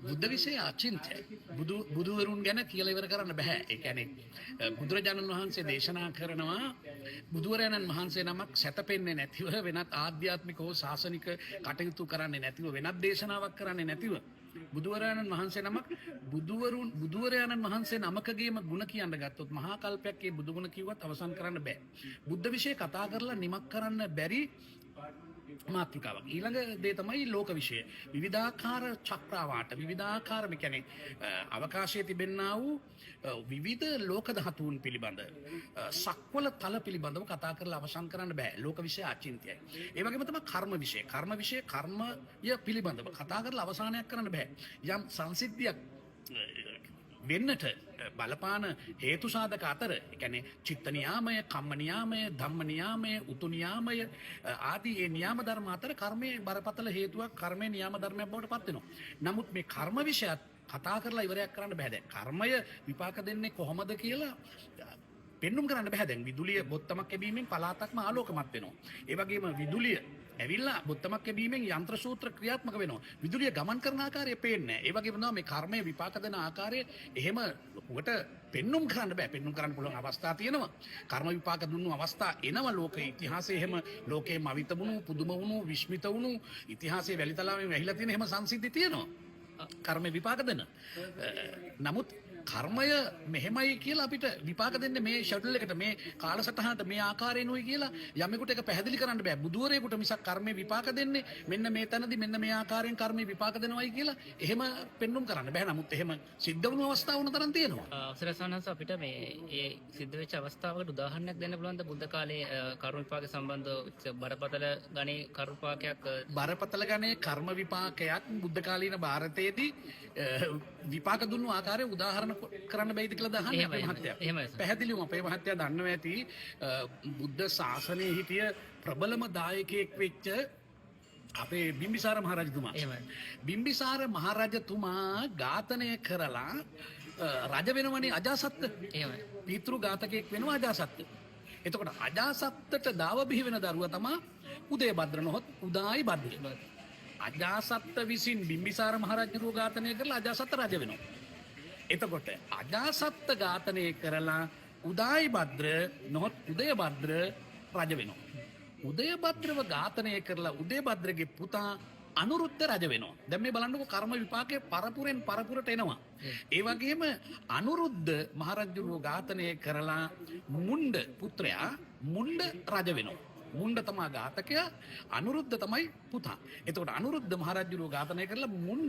බුද්ධ විෂය අචින්ත්‍යයි. බුදුවරුන් ගැන කියලා ඉවර කරන්න බෑ. ඒ කියන්නේ බුදුරජාණන් වහන්සේ දේශනා කරනවා බුදුරජාණන් වහන්සේ නමක් සැතපෙන්නේ නැතිව වෙනත් ආධ්‍යාත්මික හෝ ශාසනික කටයුතු කරන්නේ නැතිව වෙනත් දේශනාවක් කරන්නේ නැතිව බුදුරජාණන් වහන්සේ නමක් බුදුරජාණන් වහන්සේ නමකගේම ಗುಣ කියන්න ගත්තොත් මහා කල්පයක් ඒ බුදු ගුණ කිව්වත් අවසන් කරන්න බෑ. බුද්ධ විෂය කතා කරලා නිමක් කරන්න බැරි මාතෘකාවක්. ඊළඟ දේ තමයි ලෝක විෂය. විවිධාකාර චක්‍රාවාට විවිධාකාර කියන්නේ අවකාශයේ තිබෙන්නා වූ විවිධ ලෝක ධාතුන් පිළිබඳ සක්වල තල පිළිබඳව කතා කරලා අවසන් කරන්න බෑ. ලෝක විෂය අචින්ත්‍යයි. ඒ වගේම තමයි කර්ම විෂය. කර්මය පිළිබඳව කතා කරලා අවසානයක් කරන්න බෑ. යම් සංසිද්ධියක් වෙන්නට බලපාන හේතු සාධක අතර ඒ කියන්නේ චිත්ත නියාමය, කම්ම නියාමය, ධම්ම නියාමය, උතු නියාමය ආදී ඒ නියාම ධර්ම අතර කර්මයේ බරපතල හේතුවක් කර්මයේ නියාම ධර්මයක් බවට පත් වෙනවා. නමුත් මේ කර්ම විෂයත් කතා කරලා ඉවරයක් කරන්න බෑ. දැන් කර්මය විපාක දෙන්නේ කොහොමද කියලා පෙන්눔 කරන්න බෑ. දැන් විදුලිය බොත්තමක් කැබීමෙන් පලාතක්ම ආලෝකමත් වෙනවා. ඒ වගේම විදුලිය ඇවිල්ලා බොත්තමක් කැබීමෙන් යන්ත්‍ර සූත්‍ර ක්‍රියාත්මක වෙනවා. විදුලිය ගමන් කරන ආකාරය පේන්නේ නැහැ. ඒ වගේම තමයි මේ කර්මයේ විපාක දෙන ආකාරය එහෙම ලොකුවට පෙන්눔 කරන්න බෑ. පෙන්눔 කරන්න පුළුවන් අවස්ථා තියෙනවා. කර්ම විපාක දුන්නු අවස්ථා එනවා ලෝකේ ඉතිහාසයේ එහෙම ලෝකේ මවිත වුණු, පුදුම වුණු, විස්මිත වුණු ඉතිහාසයේ වැලිතලාවෙන් වැහිලා තියෙන එහෙම සංසිද්ධි තියෙනවා. කර්ම විපාක දෙන. නමුත් කර්මය මෙහෙමයි කියලා අපිට විපාක දෙන්නේ මේ ෂෙඩියුල් එකට මේ කාලසටහනට මේ ආකාරයෙන්ුයි කියලා යමෙකුට ඒක පැහැදිලි කරන්න බෑ. බුදුවරයෙකුට මිසක් කර්මේ විපාක දෙන්නේ මෙන්න මේ තැනදී මෙන්න මේ ආකාරයෙන් කර්මේ විපාක දෙනවයි කියලා එහෙම පෙන්눔 කරන්න බෑ. නමුත් එහෙම සිද්ධ වුණු අවස්ථා වුණ තරම් තියෙනවා. අවසර සන්නස අපිට මේ ඒ සිද්ධ වෙච්ච අවස්ථාවකට උදාහරණයක් දෙන්න පුළුවන්ද? බුද්ධ කාලයේ කර්ම විපාක සම්බන්ධව බරපතල ගණේ කර්ම විපාකයක් බරපතල ගණේ කර්ම විපාකයක් බුද්ධ කාලීන ಭಾರತයේදී විපාක දුන්නු ආකාරය උදාහරණ කරන්න බැයිද කියලා දහන්නේ අපේ මහත්තයා. පැහැදිලිවම අපේ මහත්තයා දන්නවා ඇති බුද්ධ ශාසනයේ හිටිය ප්‍රබලම දායකයෙක් වෙච්ච අපේ බිම්බිසාර මහරජතුමා. බිම්බිසාර මහරජතුමා ඝාතනය කරලා රජ වෙනවනේ අජාසත්ත. පිතෘ ඝාතකයෙක් වෙනවා අජාසත්ත. එතකොට අජාසත්තට දාව බිහි වෙන දරුවා තමයි උදයභද්‍ර නොහොත් උදායි භද්‍ර. අජාසත්ත විසින් බිම්බිසාර මහරජුව ඝාතනය කරලා අජාසත්ත රජ වෙනවා. එතකොට අජාසත්ත ඝාතනය කරලා උදායි භද්‍ර නොහොත් උදයභද්‍ර රජ වෙනවා. උදයභද්‍රව ඝාතනය කරලා උදයභද්‍රගේ පුතා අනුරුද්ධ රජ වෙනවා. දැන් මේ බලන්නකො කර්ම විපාකයේ පරපුරෙන් පරපුරට එනවා. ඒ වගේම අනුරුද්ධ මහරජුව ඝාතනය කරලා මුණ්ඩ පුත්‍රයා මුණ්ඩ රජ වෙනවා. මුණ්ඩ තමයි ඝාතකයා, අනුරුද්ධ තමයි පුතා. එතකොට අනුරුද්ධ මහරජුව ඝාතනය කරලා මුණ්ඩ